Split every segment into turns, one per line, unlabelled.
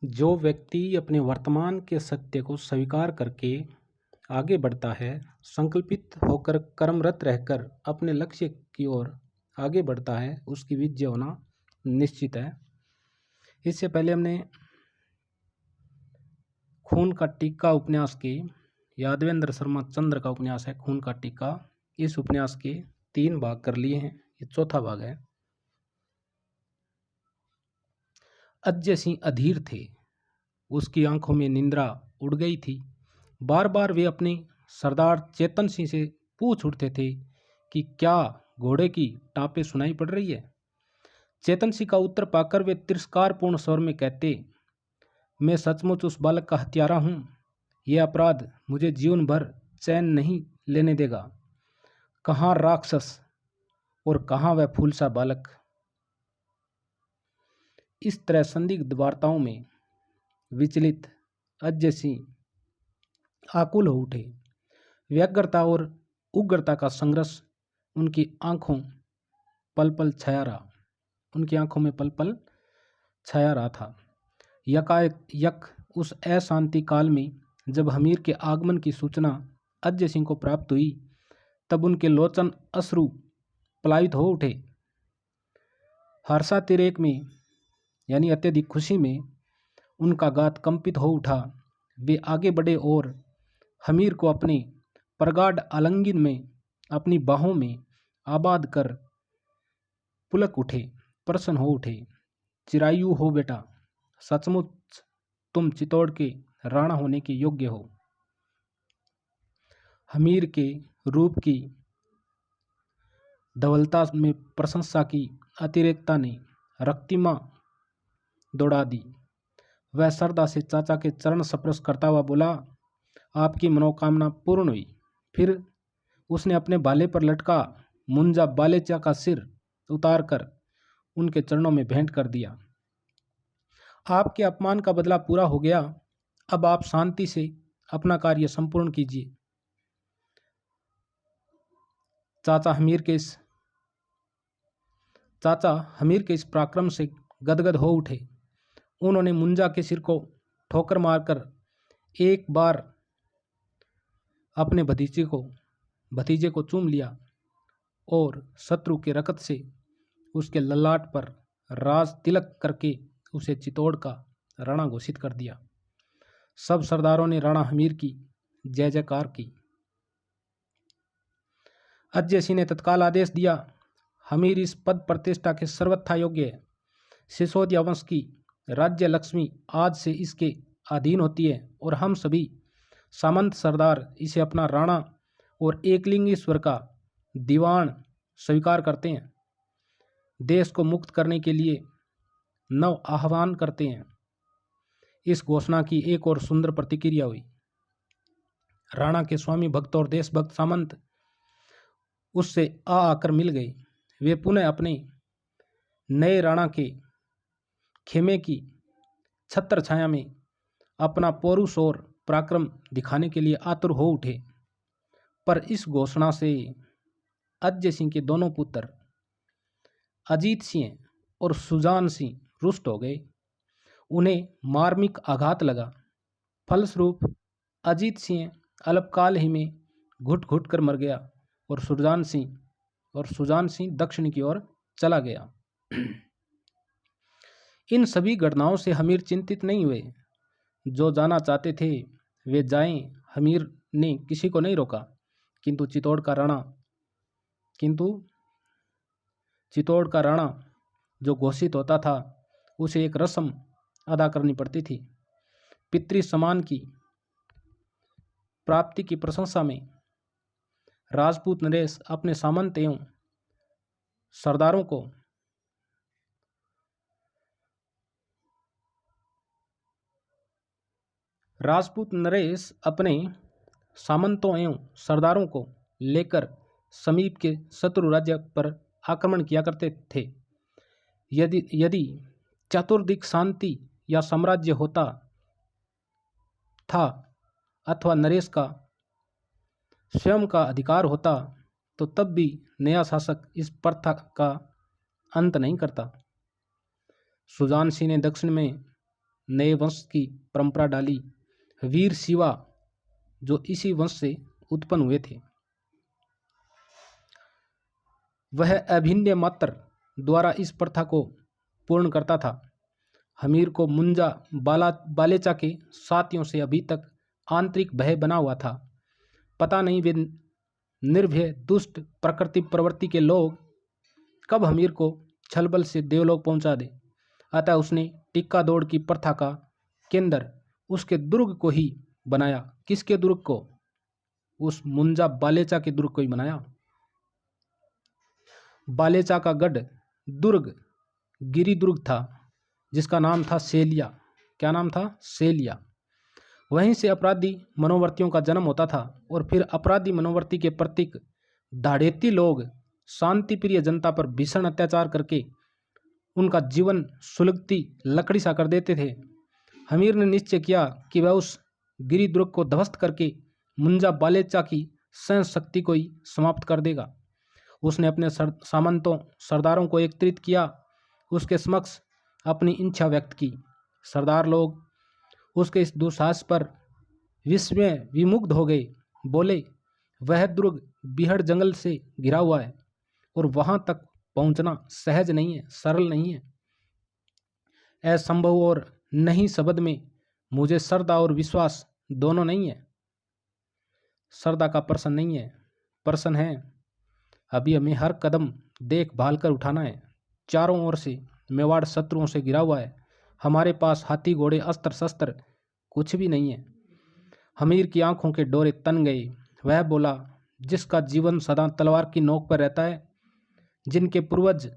जो व्यक्ति अपने वर्तमान के सत्य को स्वीकार करके आगे बढ़ता है, संकल्पित होकर कर्मरत रहकर अपने लक्ष्य की ओर आगे बढ़ता है, उसकी विजय होना निश्चित है। इससे पहले हमने खून का टीका उपन्यास के यादवेंद्र शर्मा चंद्र का उपन्यास है खून का टीका। इस उपन्यास के 3 भाग कर लिए हैं, ये चौथा भाग है। अजय सिंह अधीर थे, उसकी आंखों में निंद्रा उड़ गई थी। बार बार वे अपने सरदार चेतन सिंह से पूछ उठते थे कि क्या घोड़े की टापें सुनाई पड़ रही है। चेतन सिंह का उत्तर पाकर वे तिरस्कारपूर्ण स्वर में कहते, मैं सचमुच उस बालक का हत्यारा हूँ। यह अपराध मुझे जीवन भर चैन नहीं लेने देगा। कहाँ राक्षस और कहाँ वह फूल सा बालक। इस तरह संदिग्ध वार्ताओं में विचलित अजय सिंह आकुल हो उठे। व्यग्रता और उग्रता का संघर्ष उनकी आंखों में पल पल छाया रहा था। यकायक उस अशांति काल में जब हमीर के आगमन की सूचना अजय सिंह को प्राप्त हुई, तब उनके लोचन अश्रु पलावित हो उठे। हर्षातिरेक में यानी अत्यधिक खुशी में उनका गात कंपित हो उठा। वे आगे बढ़े और हमीर को अपने प्रगाढ़ आलिंगन में अपनी बाहों में आबाद कर पुलक उठे, प्रसन्न हो उठे। चिरायु हो बेटा, सचमुच तुम चित्तौड़ के राणा होने के योग्य हो। हमीर के रूप की धवलता में प्रशंसा की अतिरेकता ने रक्तिमा दौड़ा दी। वह श्रद्धा से चाचा के चरण स्पर्श करता हुआ बोला, आपकी मनोकामना पूर्ण हुई। फिर उसने अपने बाले पर लटका मुंजा बालेचा का सिर उतारकर उनके चरणों में भेंट कर दिया। आपके अपमान का बदला पूरा हो गया, अब आप शांति से अपना कार्य संपूर्ण कीजिए। चाचा हमीर के इस पराक्रम से गदगद हो उठे। उन्होंने मुंजा के सिर को ठोकर मारकर एक बार अपने भतीजे को चूम लिया और शत्रु के रक्त से उसके ललाट पर राज तिलक करके उसे चित्तौड़ का राणा घोषित कर दिया। सब सरदारों ने राणा हमीर की जय जयकार की। अजय सिंह ने तत्काल आदेश दिया, हमीर इस पद प्रतिष्ठा के सर्वथा योग्य है। सिसोदिया वंश की राज्य लक्ष्मी आज से इसके अधीन होती है और हम सभी सामंत सरदार इसे अपना राणा और एकलिंगेश्वर का दीवान स्वीकार करते हैं। देश को मुक्त करने के लिए नव आह्वान करते हैं। इस घोषणा की एक और सुंदर प्रतिक्रिया हुई। राणा के स्वामी भक्त और देशभक्त सामंत उससे आकर मिल गए। वे पुनः अपने नए राणा के खेमे की छत्र छाया में अपना पौरुष और पराक्रम दिखाने के लिए आतुर हो उठे। पर इस घोषणा से अजय सिंह के दोनों पुत्र अजीत सिंह और सुजान सिंह रुष्ट हो गए। उन्हें मार्मिक आघात लगा। फलस्वरूप अजीत सिंह अल्पकाल ही में घुट घुट कर मर गया और सुजान सिंह दक्षिण की ओर चला गया। इन सभी घटनाओं से हमीर चिंतित नहीं हुए। जो जाना चाहते थे वे जाएं, हमीर ने किसी को नहीं रोका। किंतु चित्तौड़ का राणा जो घोषित होता था उसे एक रस्म अदा करनी पड़ती थी। पितृ सम्मान की प्राप्ति की प्रशंसा में राजपूत नरेश अपने सामंत एवं सरदारों को सामंतों एवं सरदारों को लेकर समीप के शत्रु राज्य पर आक्रमण किया करते थे। यदि चतुर्दिक शांति या साम्राज्य होता था अथवा नरेश का स्वयं का अधिकार होता, तो तब भी नया शासक इस प्रथा का अंत नहीं करता। सुजान सिंह ने दक्षिण में नए वंश की परंपरा डाली। वीर शिवा जो इसी वंश से उत्पन्न हुए थे, वह अभिनय मात्र द्वारा इस प्रथा को पूर्ण करता था। हमीर को मुंजा बालेचा के साथियों से अभी तक आंतरिक भय बना हुआ था। पता नहीं वे निर्भय दुष्ट प्रकृति प्रवृत्ति के लोग कब हमीर को छलबल से देवलोक पहुंचा दे। अतः उसने टिक्का दौड़ की प्रथा का केंद्र उसके दुर्ग को ही बनाया। किसके दुर्ग को? उस मुंजा बालेचा के दुर्ग को ही बनाया। बालेचा का गढ़ दुर्ग गिरी दुर्ग था, जिसका नाम था सेलिया। क्या नाम था? सेलिया। वहीं से अपराधी मनोवर्तियों का जन्म होता था और फिर अपराधी मनोवर्ती के प्रतीक दाढ़ेती लोग शांति प्रिय जनता पर भीषण अत्याचार करके उनका जीवन सुलगती लकड़ी सा कर देते थे। हमीर ने निश्चय किया कि वह उस गिरी दुर्ग को ध्वस्त करके मुंजा बालेचा की सहन शक्ति को ही समाप्त कर देगा। उसने अपने सामंतों सरदारों को एकत्रित किया, उसके समक्ष अपनी इच्छा व्यक्त की। सरदार लोग उसके इस दुस्साहस पर विस्मय विमुग्ध हो गए। बोले, वह दुर्ग बिहड़ जंगल से घिरा हुआ है और वहां तक पहुंचना सहज नहीं है, सरल नहीं है, असंभव। और नहीं शब्द में मुझे श्रद्धा और विश्वास दोनों नहीं है। श्रद्धा का प्रश्न नहीं है, प्रश्न है अभी हमें हर कदम देख भाल कर उठाना है। चारों ओर से मेवाड़ शत्रुओं से घिरा हुआ है। हमारे पास हाथी घोड़े अस्त्र शस्त्र कुछ भी नहीं है। हमीर की आंखों के डोरे तन गए। वह बोला, जिसका जीवन सदा तलवार की नोक पर रहता है, जिनके पूर्वज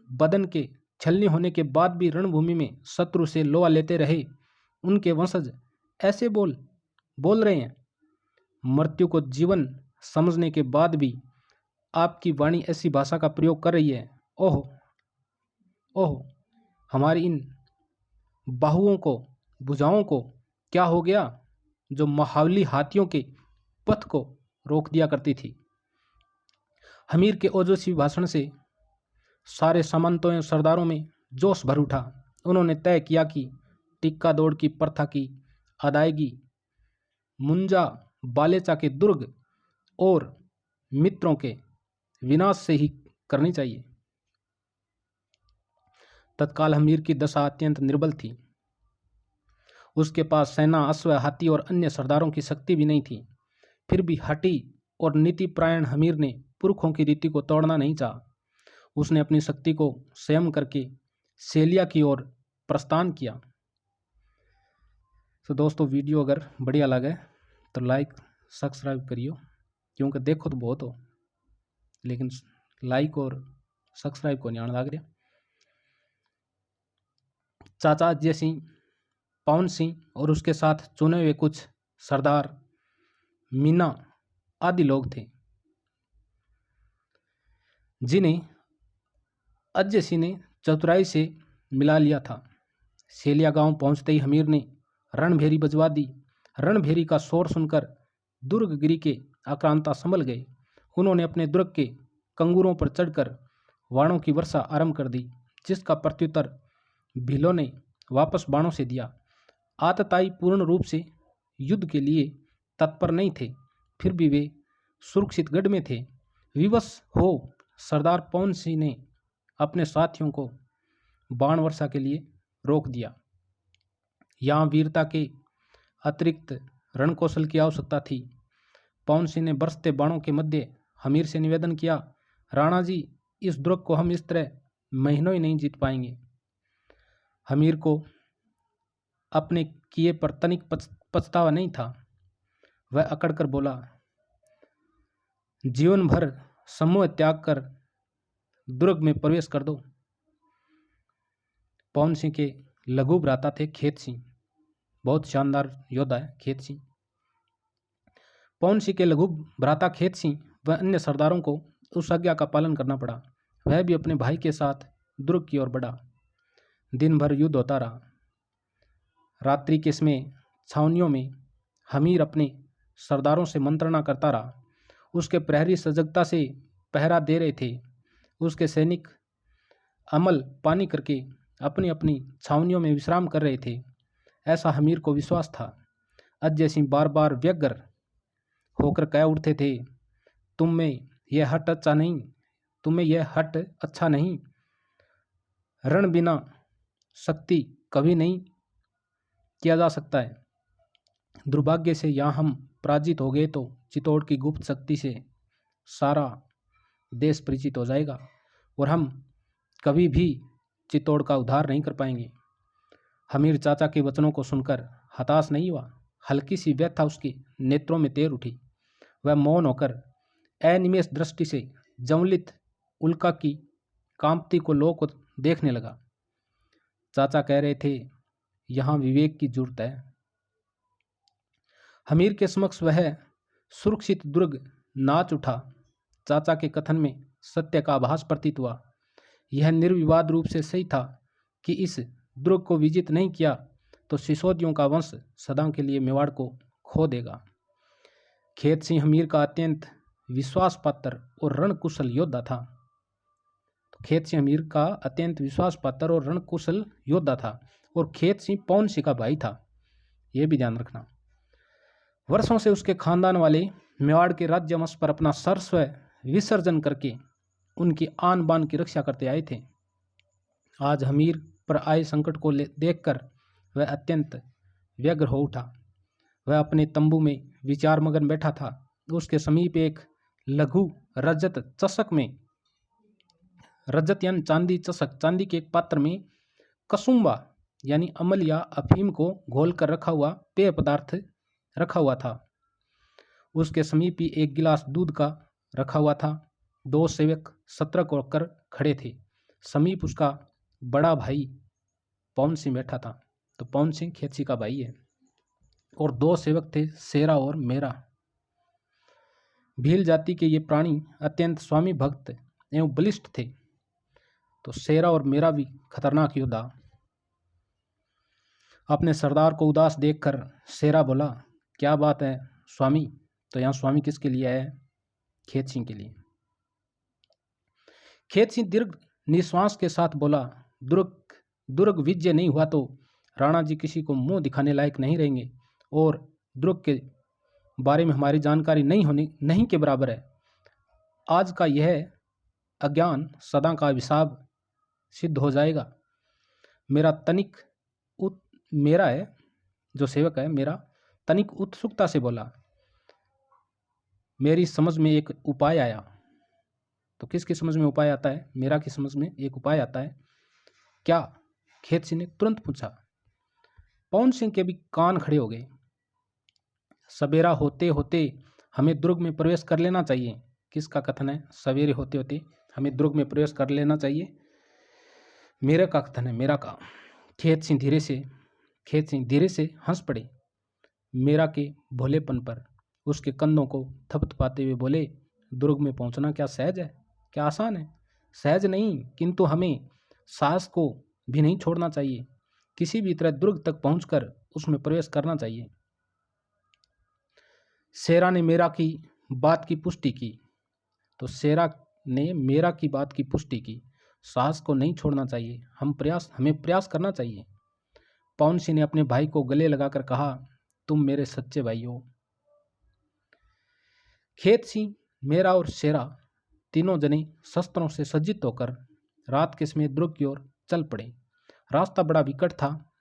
बदन के छलनी होने के बाद भी रणभूमि में शत्रु से लोहा लेते रहे, उनके वंशज ऐसे बोल रहे हैं। मृत्यु को जीवन समझने के बाद भी आपकी वाणी ऐसी भाषा का प्रयोग कर रही है। ओह ओह, हमारी इन बाहुओं को, भुजाओं को क्या हो गया जो महावली हाथियों के पथ को रोक दिया करती थी। हमीर के ओजस्वी भाषण से सारे सामंतों एवं सरदारों में जोश भर उठा। उन्होंने तय किया कि टिक्का दौड़ की प्रथा की अदायगी मुंजा बालेचा के दुर्ग और मित्रों के विनाश से ही करनी चाहिए। तत्काल हमीर की दशा अत्यंत निर्बल थी। उसके पास सेना, अश्व, हाथी और अन्य सरदारों की शक्ति भी नहीं थी। फिर भी हठी और नीतिपरायण हमीर ने पुरखों की रीति को तोड़ना नहीं चाहा। उसने अपनी शक्ति को संयम करके सेलिया की ओर प्रस्थान किया। तो दोस्तों, वीडियो अगर बढ़िया लगे तो लाइक सब्सक्राइब करियो, क्योंकि देखो तो बहुत हो लेकिन लाइक और सब्सक्राइब को ध्यान लग रहा। चाचा अजय सिंह, पवन सिंह और उसके साथ चुने हुए कुछ सरदार, मीना आदि लोग थे, जिन्हें अजय सिंह ने चतुराई से मिला लिया था। सेलिया गांव पहुंचते ही हमीर ने रणभेरी बजवा दी। रणभेरी का शोर सुनकर दुर्गगिरी के आक्रांता संभल गए। उन्होंने अपने दुर्ग के कंगूरों पर चढ़कर बाणों की वर्षा आरंभ कर दी, जिसका प्रत्युत्तर भीलों ने वापस बाणों से दिया। आतताई पूर्ण रूप से युद्ध के लिए तत्पर नहीं थे, फिर भी वे सुरक्षित गढ़ में थे। विवश हो सरदार पवन सिंह ने अपने साथियों को बाण वर्षा के लिए रोक दिया। यहाँ वीरता के अतिरिक्त रणकौशल की आवश्यकता थी। पवन सिंह ने बरसते बाणों के मध्य हमीर से निवेदन किया, राणा जी, इस दुर्ग को हम इस तरह महीनों ही नहीं जीत पाएंगे। हमीर को अपने किए पर तनिक पछतावा नहीं था। वह अकड़कर बोला, जीवन भर समूह त्याग कर दुर्ग में प्रवेश कर दो। पवन सिंह के लघु भ्राता थे खेत सिंह, बहुत शानदार योद्धा है खेत सिंह। पवन सिंह के लघु भ्राता खेत सिंह व अन्य सरदारों को उस आज्ञा का पालन करना पड़ा। वह भी अपने भाई के साथ दुर्ग की ओर बढ़ा। दिन भर युद्ध होता रहा। रात्रि के समय छावनियों में हमीर अपने सरदारों से मंत्रणा करता रहा। उसके प्रहरी सजगता से पहरा दे रहे थे। उसके सैनिक अमल पानी करके अपनी अपनी छावनियों में विश्राम कर रहे थे। ऐसा हमीर को विश्वास था। अजय सिंह बार बार व्यग्र होकर कह उठते थे, तुम्हें यह हट अच्छा नहीं। रण बिना शक्ति कभी नहीं किया जा सकता है। दुर्भाग्य से यहाँ हम पराजित हो गए तो चित्तौड़ की गुप्त शक्ति से सारा देश परिचित हो जाएगा और हम कभी भी चित्तौड़ का उद्धार नहीं कर पाएंगे। हमीर चाचा के वचनों को सुनकर हताश नहीं हुआ। हल्की सी व्यथा उसके नेत्रों में तैर उठी। वह मौन होकर अनिमेष दृष्टि से जवलित उल्का की कांपती को लो को देखने लगा। चाचा कह रहे थे, यहाँ विवेक की जरूरत है। हमीर के समक्ष वह सुरक्षित दुर्ग नाच उठा। चाचा के कथन में सत्य का आभास प्रतीत हुआ। यह निर्विवाद रूप से सही था कि इस दुर्ग को विजित नहीं किया तो सिसोदियों का वंश सदा के लिए मेवाड़ को खो देगा। खेत सिंह हमीर का अत्यंत विश्वास पात्र और रणकुशल योद्धा था। खेत सिंह हमीर का अत्यंत विश्वास पात्र और रणकुशल योद्धा था और खेत सिंह पवन सिंह का भाई था। यह भी ध्यान रखना। वर्षों से उसके खानदान वाले मेवाड़ के राज्यवंश पर अपना सर्वस्व विसर्जन करके उनकी आन बान की रक्षा करते आए थे। आज हमीर पर आए संकट को देखकर वह अत्यंत व्यग्र हो उठा। वह अपने तंबू में विचार मगन बैठा था। उसके समीप एक लघु रजत चषक में रजत यानी चांदी चषक, चांदी के एक पात्र में कसुम्बा यानी अमल या अफीम को घोल कर रखा हुआ पेय पदार्थ रखा हुआ था। उसके समीप ही एक गिलास दूध का रखा हुआ था। दो सेवक सतर्क होकर खड़े थे। समीप उसका बड़ा भाई पवन सिंह बैठा था। तो पवन सिंह खेतसी का भाई है। और दो सेवक थे, शेरा और मेरा। भील जाति के ये प्राणी अत्यंत स्वामी भक्त एवं बलिष्ठ थे। तो शेरा और मेरा भी खतरनाक योद्धा। अपने सरदार को उदास देखकर शेरा बोला, क्या बात है स्वामी? तो यहाँ स्वामी किसके लिए है? खेत सिंह के लिए। खेत सिंह दीर्घ निश्वास के साथ बोला, दुर्ग विजय नहीं हुआ तो राणा जी किसी को मुंह दिखाने लायक नहीं रहेंगे और दुर्ग के बारे में हमारी जानकारी नहीं के बराबर है। आज का यह अज्ञान सदा का अभिशाप सिद्ध हो जाएगा। मेरा है जो सेवक है, मेरा तनिक उत्सुकता से बोला, मेरी समझ में एक उपाय आया। तो किसकी समझ में उपाय आता है? मेरा की समझ में एक उपाय आता है। क्या? खेत सिंह ने तुरंत पूछा। पवन सिंह के भी कान खड़े हो गए। सवेरा होते होते हमें दुर्ग में प्रवेश कर लेना चाहिए। किसका कथन है? सवेरे होते होते हमें दुर्ग में प्रवेश कर लेना चाहिए। मेरे का कथन है, मेरा का। खेत सिंह धीरे से हंस पड़े मेरा के भोलेपन पर। उसके कंधों को थपथपाते हुए बोले, दुर्ग में पहुंचना क्या सहज है? क्या आसान है? सहज नहीं, किंतु हमें साहस को भी नहीं छोड़ना चाहिए। किसी भी तरह दुर्ग तक पहुंचकर उसमें प्रवेश करना चाहिए। शेरा ने मेरा की बात की पुष्टि की। तो शेरा ने मेरा की बात की पुष्टि की। साहस को नहीं छोड़ना चाहिए, हमें प्रयास करना चाहिए। पवन सिंह ने अपने भाई को गले लगाकर कहा, तुम मेरे सच्चे भाई हो। खेत सिंह, मेरा और शेरा तीनों जने शस्त्रों से सज्जित होकर रात के समय दुर्ग की ओर चल पड़े। रास्ता बड़ा विकट था।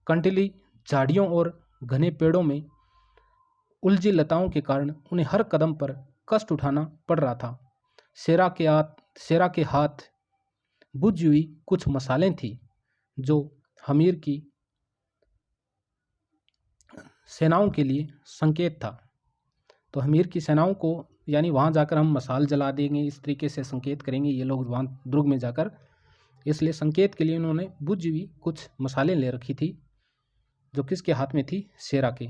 कंटीली झाड़ियों और घने पेड़ों में उलझी लताओं के कारण उन्हें हर कदम पर कष्ट उठाना पड़ रहा था। शेरा के हाथ बुझी हुई कुछ मसालें थी जो हमीर की सेनाओं के लिए संकेत था। तो हमीर की सेनाओं को यानी वहाँ जाकर हम मसाल जला देंगे, इस तरीके से संकेत करेंगे ये लोग वहाँ दुर्ग में जाकर। इसलिए संकेत के लिए उन्होंने बुझी हुई कुछ मसालें ले रखी थी जो किसके हाथ में थी? शेरा के।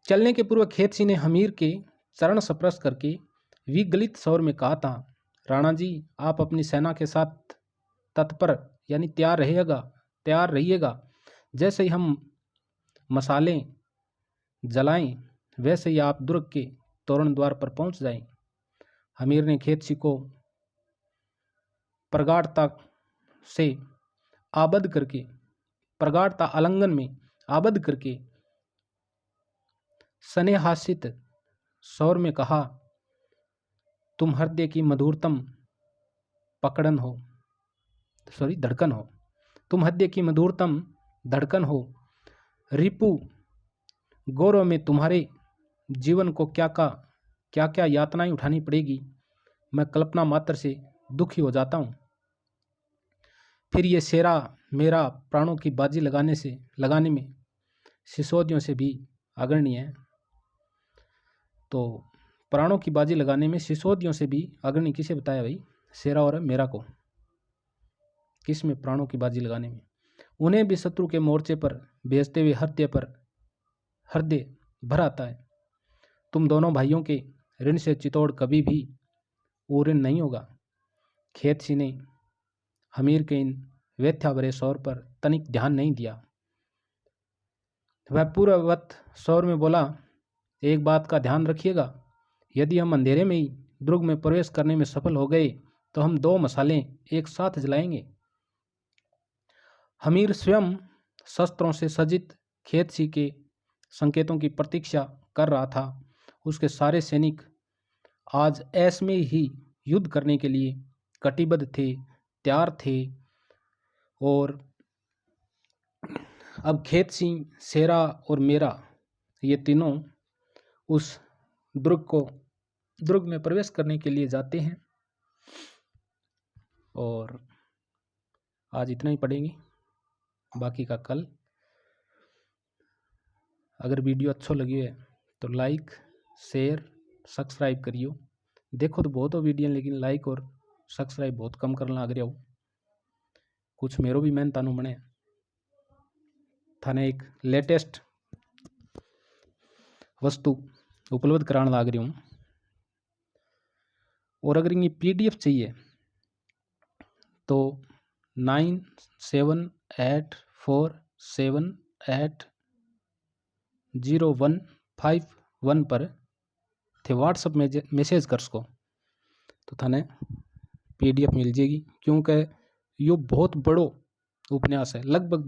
चलने के पूर्व खेत सिंह ने हमीर के चरण स्पर्श करके विगलित स्वर में कहा था, राणा जी आप अपनी सेना के साथ तत्पर यानी तैयार रहिएगा। जैसे ही हम मसालें जलाएं वैसे ही आप दुर्ग के तोरण द्वार पर पहुंच जाएं। हमीर ने खेत सिंह को प्रगाढ़ता से आबद्ध करके, प्रगाढ़ता आलिंगन में आबद्ध करके स्नेहासित स्वर में कहा, तुम हृदय की मधुरतम धड़कन हो, तुम हृदय की मधुरतम धड़कन हो। रिपु गौरव में तुम्हारे जीवन को क्या क्या यातनाएं उठानी पड़ेगी, मैं कल्पना मात्र से दुखी हो जाता हूँ। फिर ये शेरा मेरा प्राणों की बाजी लगाने में सिसोदियों से भी अग्रणी है। तो प्राणों की बाजी लगाने में सिसोदियों से भी अग्रणी किसे बताया भाई? शेरा और मेरा को। किस में? प्राणों की बाजी लगाने में। उन्हें भी शत्रु के मोर्चे पर भेजते हुए हृदय भर आता है। तुम दोनों भाइयों के ऋण से चितौड़ कभी भी वो ऋण नहीं होगा। खेतसी ने हमीर के इन व्यथा भरे स्वर पर तनिक ध्यान नहीं दिया। वह पूर्ववत स्वर में बोला, एक बात का ध्यान रखिएगा, यदि हम अंधेरे में ही दुर्ग में प्रवेश करने में सफल हो गए तो हम 2 मसालें एक साथ जलाएंगे। हमीर स्वयं शस्त्रों से सज्जित खेतसी के संकेतों की प्रतीक्षा कर रहा था। उसके सारे सैनिक आज ऐस में ही युद्ध करने के लिए कटिबद्ध थे, तैयार थे। और अब खेतसी, शेरा और मेरा, ये तीनों उस दुर्ग में प्रवेश करने के लिए जाते हैं। और आज इतना ही पढ़ेंगे, बाकी का कल। अगर वीडियो अच्छा लगी है तो लाइक, शेयर, सब्सक्राइब करियो। देखो तो बहुत हो वीडियो, लेकिन लाइक और सब्सक्राइब बहुत कम करना लग रहा हो। कुछ मेरो भी मेहनत तानू बने थाने एक लेटेस्ट वस्तु उपलब्ध कराने लग रही हूँ। और अगर ये PDF चाहिए तो 9784780151 पर थे व्हाट्सएप में मैसेज कर सको तो थाने PDF मिल जाएगी। क्योंकि यो बहुत बड़ो उपन्यास है, लगभग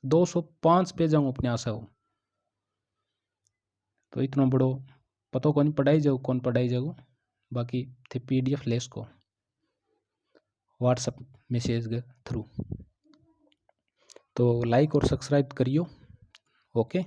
205 पेज उपन्यास है वो। तो इतना बड़ो पतो कौन पढ़ाई जाओ। बाकी थे PDF ले इसको व्हाट्सएप मैसेज के थ्रू। तो लाइक और सब्सक्राइब करियो। ओके।